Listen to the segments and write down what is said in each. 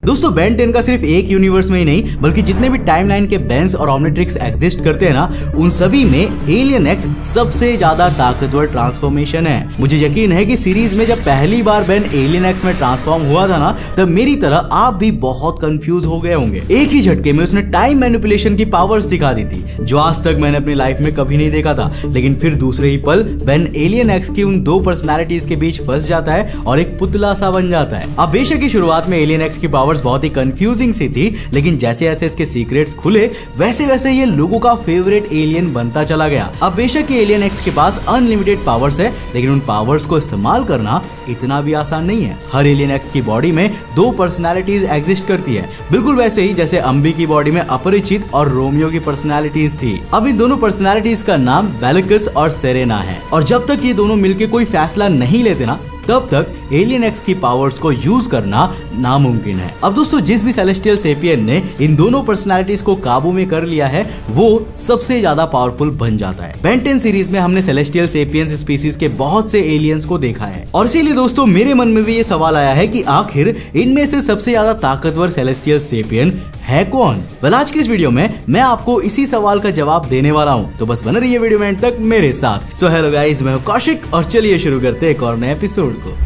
दोस्तों बेन 10 का सिर्फ एक यूनिवर्स में ही नहीं बल्कि जितने भी टाइमलाइन के बेन्स और ओमनिट्रिक्स एग्जिस्ट करते हैं ना, उन सभी में एलियन एक्स सबसे ज्यादा ताकतवर ट्रांसफॉर्मेशन है। मुझे यकीन है कि सीरीज में जब पहली बार बेन एलियन एक्स में ट्रांसफॉर्म हुआ था ना, तब मेरी तरह आप भी बहुत कंफ्यूज हो गए होंगे। एक ही झटके में उसने टाइम मैनिपुलेशन की पावर्स दिखा दी थी, जो आज तक मैंने अपनी लाइफ में कभी नहीं देखा था। लेकिन फिर दूसरे ही पल बेन एलियन एक्स की उन दो पर्सनैलिटीज के बीच फंस जाता है और एक पुतला सा बन जाता है। अब बेशक की शुरुआत में एलियन एक्स की पावर बहुत ही कंफ्यूजिंग सी थी, लेकिन जैसे जैसे इसके सीक्रेट्स खुले वैसे वैसे ये लोगों का फेवरेट एलियन बनता चला गया। अब बेशक ये एलियन एक्स के पास अनलिमिटेड पावर्स है, लेकिन उन पावर्स को इस्तेमाल करना इतना भी आसान नहीं है। हर एलियन एक्स की बॉडी में दो पर्सनालिटीज एग्जिस्ट करती है, बिल्कुल वैसे ही जैसे अम्बी की बॉडी में अपरिचित और रोमियो की पर्सनालिटीज थी। अब इन दोनों पर्सनालिटीज का नाम बेलिकस और सेरेना है, और जब तक ये दोनों मिलकर कोई फैसला नहीं लेते ना, तब तक एलियन एक्स की पावर्स को यूज करना नामुमकिन है। अब दोस्तों जिस भी सेलेस्टियल सेपियन ने इन दोनों पर्सनालिटीज को काबू में कर लिया है, वो सबसे ज्यादा पावरफुल बन जाता है। बेन 10 सीरीज में हमने सेलेस्टियल सेपियंस स्पीसीज के बहुत से एलियंस को देखा है, और इसीलिए दोस्तों मेरे मन में भी ये सवाल आया है कि आखिर इनमें से सबसे ज्यादा ताकतवर सेलेस्टियल सेपियन है कौन? वेल, आज की इस वीडियो में मैं आपको इसी सवाल का जवाब देने वाला हूँ, तो बस बने रहिए वीडियो में एंड तक मेरे साथ। सो हेलो गाइस, मैं हूँ कौशिक और चलिए शुरू करते हैं एक और नए एपिसोड को।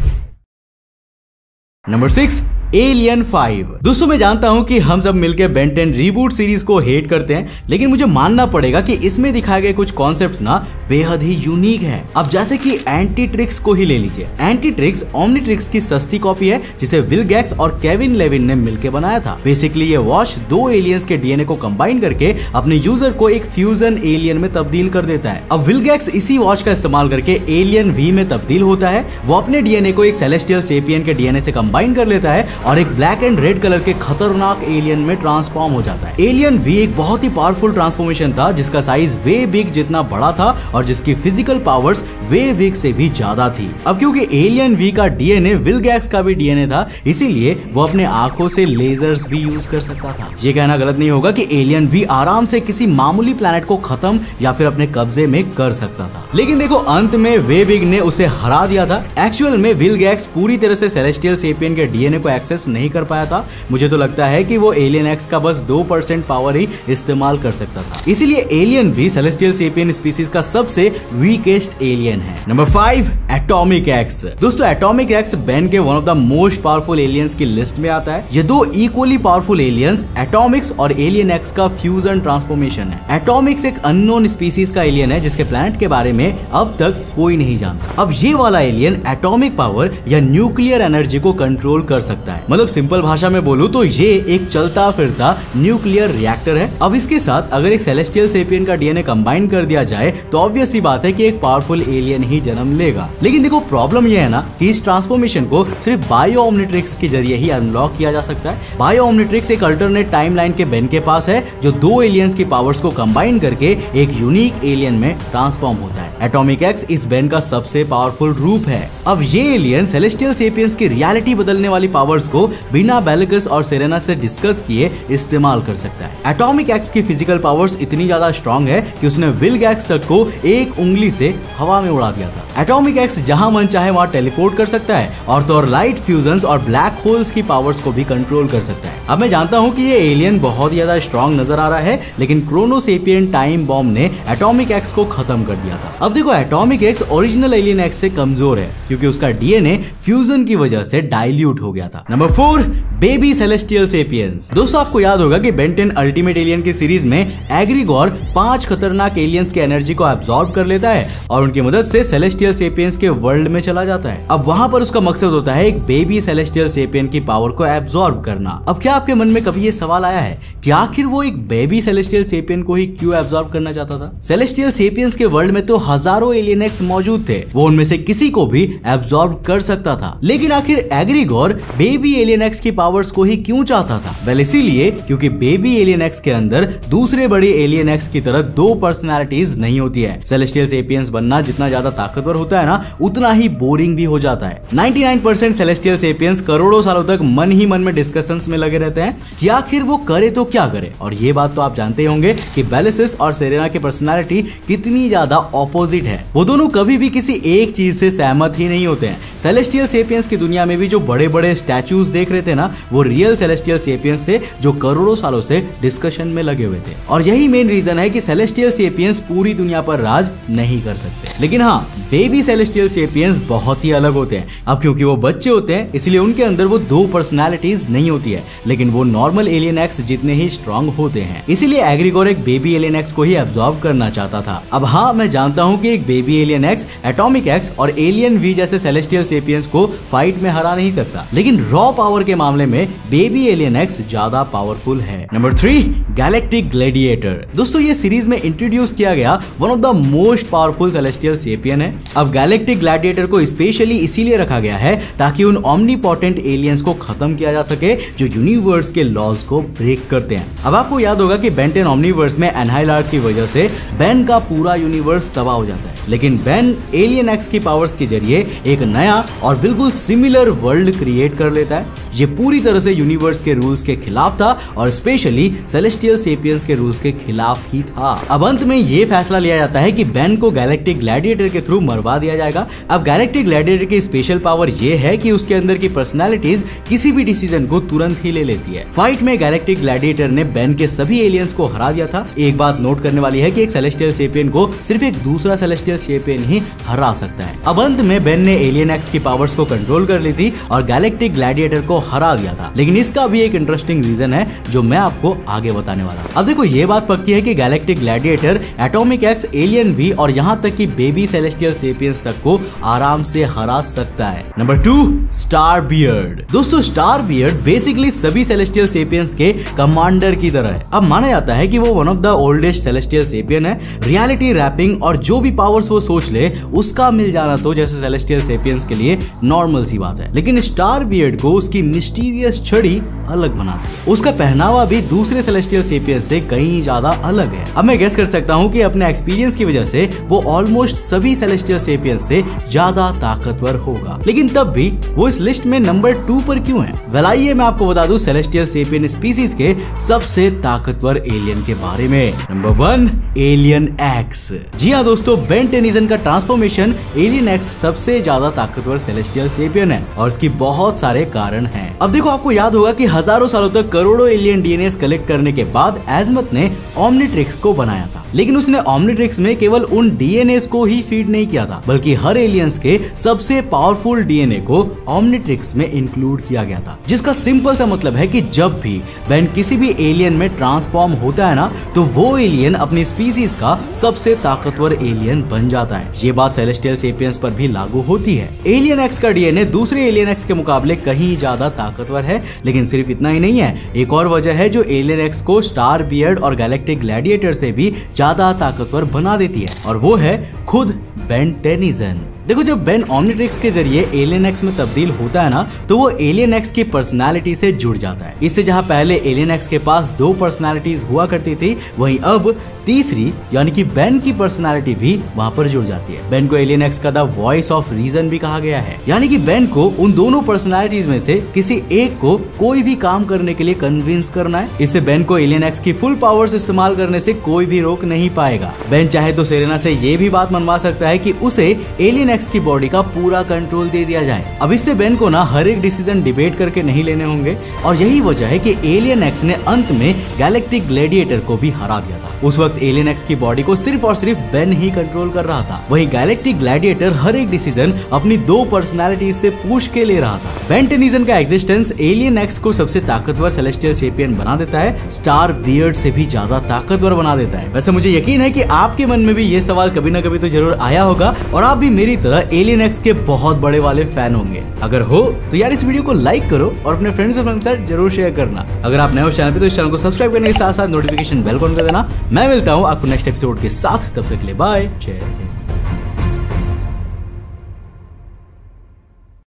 Number 6, alien 5। दोस्तों मैं जानता हूं कि हम सब मिलकर बेन 10 रीबूट सीरीज को हेट करते हैं, लेकिन मुझे मानना पड़ेगा कि इसमें दिखाए गए कुछ कॉन्सेप्ट्स ना बेहद ही यूनिक हैं। अब जैसे कि एंटीट्रिक्स को ही ले लीजिए। एंटीट्रिक्स ओमनिट्रिक्स की सस्ती कॉपी है, जिसे विल गैक्स और केविन लेविन ने मिलकर बनाया था। बेसिकली ये वॉच दो एलियंस के डीएनए को कंबाइन करके अपने यूजर को एक फ्यूजन एलियन में तब्दील कर देता है। अब विल गैक्स इसी वॉच का इस्तेमाल करके एलियन वी में तब्दील होता है। वो अपने डीएनए को एक सेलेस्टियल सेपियन के डीएनए से कंबाइन कर लेता है और एक ब्लैक एंड रेड कलर के खतरनाक एलियन में ट्रांसफॉर्म हो जाता है। एलियन वी एक बहुत ही पावरफुल ट्रांसफॉर्मेशन था, जिसका साइज वे बिग जितना बड़ा था और जिसकी फिजिकल पावर्स वे बिग से भी ज्यादा थी। अब क्योंकि एलियन वी का डीएनए विल गैक्स का भी डीएनए था, इसीलिए वो अपने आंखों से लेजर्स भी यूज कर सकता था। ये कहना गलत नहीं होगा कि एलियन वी आराम से किसी मामूली प्लैनेट को खत्म या फिर अपने कब्जे में कर सकता था। लेकिन देखो, अंत में वे बिग ने उसे हरा दिया था। एक्चुअल में विल गैक्स पूरी तरह से सेलेस्टियल सेपियन के डीएनए को एक्सेस नहीं कर पाया था। मुझे तो लगता है कि वो एलियन एक्स का बस 2% पावर ही इस्तेमाल कर सकता था। इसीलिए एलियन भी सेलेस्टियल सेपियन स्पीसीज का सबसे वीकेस्ट एलियन है। Number 5, atomic x. दोस्तों एटॉमिक एक्स बेन के one of the most powerful aliens की लिस्ट में आता है। ये दो इक्वली पावरफुल एलियंस एटॉमिक्स और एलियन एक्स का फ्यूजन ट्रांसफॉर्मेशन है। एटॉमिक्स एक अननोन स्पीसीज का एलियन है, जिसके प्लैनेट के बारे में अब तक कोई नहीं जानता। अब ये वाला एलियन एटॉमिक पावर या न्यूक्लियर एनर्जी को कंट्रोल कर सकता है। मतलब सिंपल भाषा में बोलूं तो ये एक चलता फिरता न्यूक्लियर रिएक्टर है। अब इसके साथ अगर एक सेलेस्टियल सेपियन का डीएनए कंबाइन कर दिया जाए तो ऑब्वियस सी बात है कि एक पावरफुल एलियन ही जन्म लेगा। लेकिन देखो, प्रॉब्लम ये है ना कि इस ट्रांसफॉर्मेशन को सिर्फ बायो ओमनिट्रिक्स के जरिए ही अनलॉक किया जा सकता है। बायो ओमनिट्रिक्स एक अल्टरनेट टाइमलाइन के बेन के पास है, जो दो एलियंस की पावर्स को कंबाइन करके एक यूनिक एलियन में ट्रांसफॉर्म होता है। एटॉमिक एक्स इस बेन का सबसे पावरफुल रूप है। अब ये एलियन सेलेस्टियल सेपियंस की रियलिटी बदलने वाली पावर्स को बिना बेलिकस और सेरेना से डिस्कस किए इस्तेमाल कर सकता है। एटॉमिक एक्स की फिजिकल पावर्स इतनी ज्यादा स्ट्रॉन्ग है कि उसने विल गैक्स तक को एक उंगली से हवा में उड़ा दिया था। एटॉमिक एक्स जहां मन चाहे वहां टेलीपोर्ट कर सकता है और तो और लाइट फ्यूजन्स और ब्लैक होल्स की पावर्स को भी कंट्रोल कर सकता है। अब मैं जानता हूं कि ये एलियन बहुत ज्यादा स्ट्रॉन्ग नजर आ रहा है, लेकिन क्रोनोसेपियन टाइम बॉम्ब ने एटॉमिक एक्स को खत्म कर दिया था। अब देखो, atomic x original alien x से कमजोर है, क्योंकि उसका डीएनए फ्यूजन की वजह से डाइल्यूट हो गया था। Number 4, baby celestial sapiens. दोस्तों आपको याद होगा कि बेन 10 अल्टीमेट एलियन की सीरीज में एग्रीगोर 5 खतरनाक एलियंस की एनर्जी को एब्सॉर्ब कर लेता है और उनकी मदद से सेलेस्टियल सेपियंस के वर्ल्ड में चला जाता है। अब वहां पर उसका मकसद होता है एक बेबी सेलेस्टियल सेपियन की पावर को एब्सॉर्ब करना। अब क्या आपके मन में कभी ये सवाल आया है कि आखिर वो एक बेबी सेलेस्टियल सेपियन को ही क्यों एब्सॉर्ब करना चाहता था? सेलेस्टियल सेपियंस के वर्ल्ड में तो हजारों एलियन एक्स मौजूद थे, वो उनमें से किसी को भी एब्सॉर्ब कर सकता था। लेकिन आखिर एग्रीगोर बेबी एलियन एक्स की पावर्स को ही क्यों चाहता था? वेल, इसीलिए क्योंकि बेबी एलियन एक्स के अंदर दूसरे बड़े एलियन एक्स की तरह दो पर्सनालिटीज नहीं होती है। सेलेस्टियल सेपियंस बनना जितना ज्यादा ताकतवर होता है ना, उतना ही बोरिंग भी हो जाता है। 99% सेलेस्टियल सेपियंस करोड़ों सालों तक मन ही मन में डिस्कशंस में लगे रहते हैं कि आखिर वो करे तो क्या करे। और ये बात तो आप जानते होंगे कि बेलिसिस और सेरेना की पर्सनालिटी कितनी ज्यादा ऑपोजिट है। वो दोनों कभी भी किसी एक चीज से सहमत ही नहीं होते हैं। सेलेस्टियल सेपियंस की दुनिया में भी जो बड़े बड़े स्टैचू स्टैच्यूज देख रहे थे ना, वो रियल सेलेस्टियल सेपियंस थे जो करोड़ों सालों से डिस्कशन में लगे हुए थे। और यही मेन रीजन है कि सेलेस्टियल सेपियंस पूरी दुनिया पर राज नहीं कर सकते। लेकिन हाँ, बेबी सेलेस्टियल सेपियंस बहुत ही अलग होते हैं। अब क्योंकि वो बच्चे होते हैं इसलिए उनके अंदर वो दो पर्सनालिटीज नहीं होती है, लेकिन वो नॉर्मल एलियन एक्स जितने ही स्ट्रांग होते हैं। इसीलिए एग्रीगोर एक बेबी एलियन एक्स को ही एब्जॉर्ब करना चाहता था। अब हाँ, मैं जानता हूँ कि एक baby alien x atomic x और एलियन वी जैसे सेलेस्टियल सेपियंस को फाइट में हरा नहीं सकता, लेकिन रॉ पावर के मामले में बेबी एलियन एक्स ज्यादा पावरफुल है। Number 3, galactic gladiator. दोस्तों, ये सीरीज में इंट्रोड्यूस किया गया one of the most powerful celestial sapien है। अब गैलेक्टिक ग्लैडिएटर को स्पेशली इसीलिए रखा गया है ताकि उन ओमनीपोटेंट एलियंस को खत्म किया जा सके जो यूनिवर्स के लॉज को ब्रेक करते हैं। अब आपको याद होगा कि बेन 10 ओमनीवर्स में एनहाइलार्क की वजह से बेन का पूरा यूनिवर्स तबाह हो जाता है, लेकिन बेन एलियन एक्स की पावर्स के जरिए एक नया और बिल्कुल सिमिलर वर्ल्ड क्रिएट कर लेता है। ये पूरी तरह से यूनिवर्स के रूल्स के खिलाफ था और स्पेशली सेलेस्टियल सेपियंस के रूल्स के खिलाफ ही था। अब अंत में ये फैसला लिया जाता है कि बेन को गैलेक्टिक ग्लैडिएटर के थ्रू मरवा दिया जाएगा। अब गैलेक्टिक ग्लैडिएटर की स्पेशल पावर ये है कि उसके अंदर की पर्सनालिटीज किसी भी डिसीजन को तुरंत ही ले लेती है। फाइट में गैलेक्टिक ग्लैडिएटर ने बेन के सभी एलियंस को हरा दिया था। एक बात नोट करने वाली है कि एक सेलेस्टियल सेपियन को सिर्फ एक दूसरा सेलेस्टियल सेपियन ही हरा सकता है। अब अंत में बेन ने एलियन एक्स की पावर्स को कंट्रोल कर ली थी और गैलेक्टिक ग्लैडिएटर को हरा दिया था। लेकिन इसका भी एक इंटरेस्टिंग रीजन है जो मैं आपको आगे बताने वाला हूं। अब देखो, ये बात पक्की है कि galactic gladiator atomic X, alien V और यहां तक कि बेबी सेलेस्टियल सेपियंस तक को आराम से हरा सकता है। Number 2, star beard. दोस्तों, स्टार बियर्ड बेसिकली सभी सेलेस्टियल सेपियंस के कमांडर की तरह है। अब माना जाता है कि वो one of the oldest celestial sapien है। रियलिटी रैपिंग और जो भी पावर्स वो सोच ले उसका मिल जाना तो जैसे सेलेस्टियल सेपियंस के लिए नॉर्मल सी बात है, लेकिन स्टार बियर्ड को उसकी मिस्टीरियस छड़ी अलग बनाती है। उसका पहनावा भी दूसरे सेलेस्टियल सेपियंस से कहीं ज्यादा अलग है। अब मैं गेस कर सकता हूँ कि अपने एक्सपीरियंस की वजह से वो ऑलमोस्ट सभी सेलेस्टियल सेपियंस से ज्यादा ताकतवर होगा, लेकिन तब भी वो इस लिस्ट में नंबर 2 पर क्यों है? वेल, आइए मैं आपको बता दूं सेलेस्टियल सेपियन स्पीसीज के सबसे ताकतवर एलियन के बारे में। Number 1, alien x. जी हाँ दोस्तों, बेन टेनिसन का ट्रांसफॉर्मेशन एलियन एक्स सबसे ज्यादा ताकतवर सेलेस्टियल सेपियन है और इसकी बहुत सारे कारण हैं। अब देखो, आपको याद होगा कि हजारों सालों तक करोड़ों एलियन डीएनए कलेक्ट करने के बाद एजमथ ने ओमनिट्रिक्स को बनाया था, लेकिन उसने ओमनिट्रिक्स में केवल उन डीएनए को ही फीड नहीं किया था, बल्कि हर एलियंस के सबसे पावरफुल डीएनए को ओमनिट्रिक्स में इंक्लूड किया गया था, जिसका सिंपल सा मतलब है कि जब भी बेन किसी भी एलियन में ट्रांसफॉर्म होता है ना, तो वो एलियन अपनी स्पीसीज का सबसे ताकतवर एलियन बन जाता है। ये बात सेलेस्टियल सेपियंस पर भी लागू होती है। एलियन एक्स का डीएनए दूसरे एलियन एक्स के मुकाबले कहीं ज्यादा ताकतवर है, लेकिन सिर्फ इतना ही नहीं है, एक और वजह है जो एलियन एक्स को स्टार बियर्ड और गैलेक्टिक ग्लैडिएटर से भी ज्यादा ताकतवर बना देती है, और वो है खुद बेन टेनिसन। देखो, जब बेन ओमनिट्रिक्स के जरिए एलियन एक्स में तब्दील होता है ना, तो वो एलियन एक्स की पर्सनालिटी से जुड़ जाता है। इससे जहां पहले एलियन एक्स के पास 2 पर्सनालिटीज हुआ करती थी, वहीं अब तीसरी यानी कि बेन की पर्सनालिटी भी वहां पर जुड़ जाती है। बेन को एलियन एक्स का द वॉइस ऑफ रीजन भी कहा गया है, यानी कि बेन को उन दोनों पर्सनालिटीज में से किसी एक को कोई भी काम करने के लिए कन्विंस करना है। इससे बेन को एलियन एक्स की फुल पावर्स इस्तेमाल करने से कोई भी रोक नहीं पाएगा। बेन चाहे तो सेरेना से ये भी बात मनवा सकता है कि उसे एलियन एक्स की बॉडी का पूरा कंट्रोल दे दिया जाए। अब इससे बेन को ना हर एक डिसीजन डिबेट करके नहीं लेने होंगे, और यही वजह है कि एलियन एक्स ने अंत में गैलेक्टिक ग्लैडिएटर को भी हरा दिया था। उस वक्त एलियन एक्स की बॉडी को सिर्फ और सिर्फ बेन ही कंट्रोल कर रहा था, वहीं गैलेक्टिक ग्लैडिएटर हर एक डिसीजन अपनी 2 पर्सनालिटीज से पूछ के ले रहा था। बेन टेनिसन का एग्जिस्टेंस एलियन एक्स को सबसे ताकतवर सेलेस्टियल सेपियन बना देता है, स्टार बियर्ड से भी ज्यादा ताकतवर बना देता है। वैसे मुझे यकीन है कि आपके मन में भी ये सवाल कभी ना कभी तो जरूर आया होगा, और आप भी मेरी तरह एलियन एक्स के बहुत बड़े वाले फैन होंगे। अगर हो तो यार इस वीडियो को लाइक करो और अपने फ्रेंड्स और साथ जरूर शेयर करना। अगर आप नए हो चैनल पे तो इस चैनल को सब्सक्राइब करने के साथ साथ नोटिफिकेशन बेल को ऑन कर देना। मैं मिलता हूँ आपको नेक्स्ट एपिसोड के साथ, तब तक के लिए बाय।